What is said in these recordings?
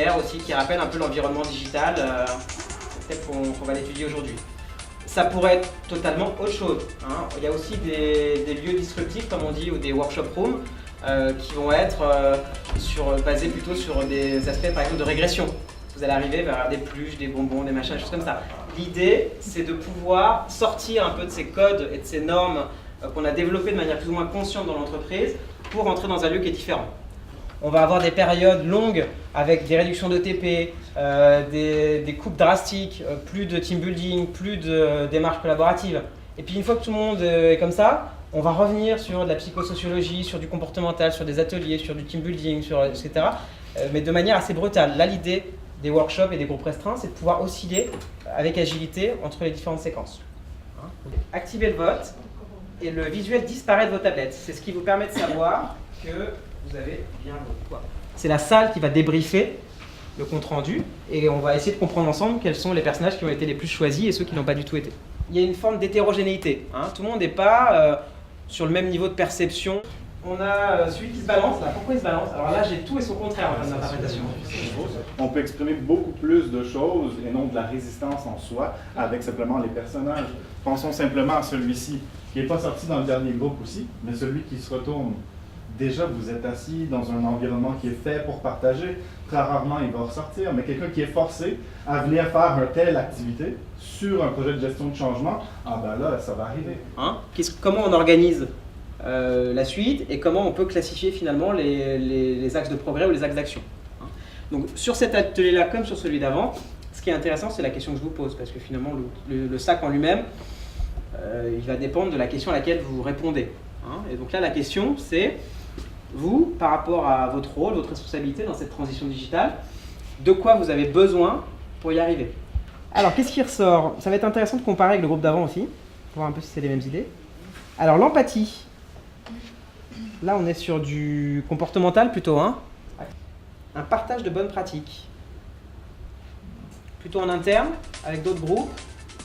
linéaire aussi qui rappelle un peu l'environnement digital, tel qu'on va l'étudier aujourd'hui. Ça pourrait être totalement autre chose, hein. Il y a aussi des lieux disruptifs, comme on dit, ou des workshop rooms, qui vont être basés plutôt sur des aspects, par exemple, de régression. Vous allez arriver vers des pluches, des bonbons, des machins, des choses comme ça. L'idée, c'est de pouvoir sortir un peu de ces codes et de ces normes qu'on a développées de manière plus ou moins consciente dans l'entreprise pour entrer dans un lieu qui est différent. On va avoir des périodes longues avec des réductions de TP, des coupes drastiques, plus de team building, plus de démarches collaboratives. Et puis une fois que tout le monde est comme ça, on va revenir sur de la psychosociologie, sur du comportemental, sur des ateliers, sur du team building, etc. Mais de manière assez brutale. Là, l'idée des workshops et des groupes restreints, c'est de pouvoir osciller avec agilité entre les différentes séquences. Activez le vote et le visuel disparaît de vos tablettes. C'est ce qui vous permet de savoir que vous avez bien voté. C'est la salle qui va débriefer le compte-rendu et on va essayer de comprendre ensemble quels sont les personnages qui ont été les plus choisis et ceux qui n'ont pas du tout été. Il y a une forme d'hétérogénéité, hein. Tout le monde n'est pas sur le même niveau de perception. On a celui qui se balance, là. Pourquoi il se balance? Alors là, j'ai tout et son contraire en termes d'interprétation. On peut exprimer beaucoup plus de choses et non de la résistance en soi avec simplement les personnages. Pensons simplement à celui-ci, qui n'est pas sorti dans le dernier groupe aussi, mais celui qui se retourne. Déjà, vous êtes assis dans un environnement qui est fait pour partager. Très rarement, il va ressortir, mais quelqu'un qui est forcé à venir faire une telle activité sur un projet de gestion de changement, ah ben là, ça va arriver. Hein? Comment on organise la suite et comment on peut classifier finalement les axes de progrès ou les axes d'action. Hein? Donc sur cet atelier-là, comme sur celui d'avant, ce qui est intéressant, c'est la question que je vous pose, parce que finalement, le sac en lui-même, il va dépendre de la question à laquelle vous répondez. Hein? Et donc là, la question, c'est vous, par rapport à votre rôle, votre responsabilité dans cette transition digitale, de quoi vous avez besoin pour y arriver. Alors, qu'est-ce qui ressort? Ça va être intéressant de comparer avec le groupe d'avant aussi, pour voir un peu si c'est les mêmes idées. Alors, l'empathie. Là, on est sur du comportemental plutôt, hein. Un partage de bonnes pratiques. Plutôt en interne, avec d'autres groupes,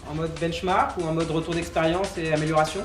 en mode benchmark ou en mode retour d'expérience et amélioration.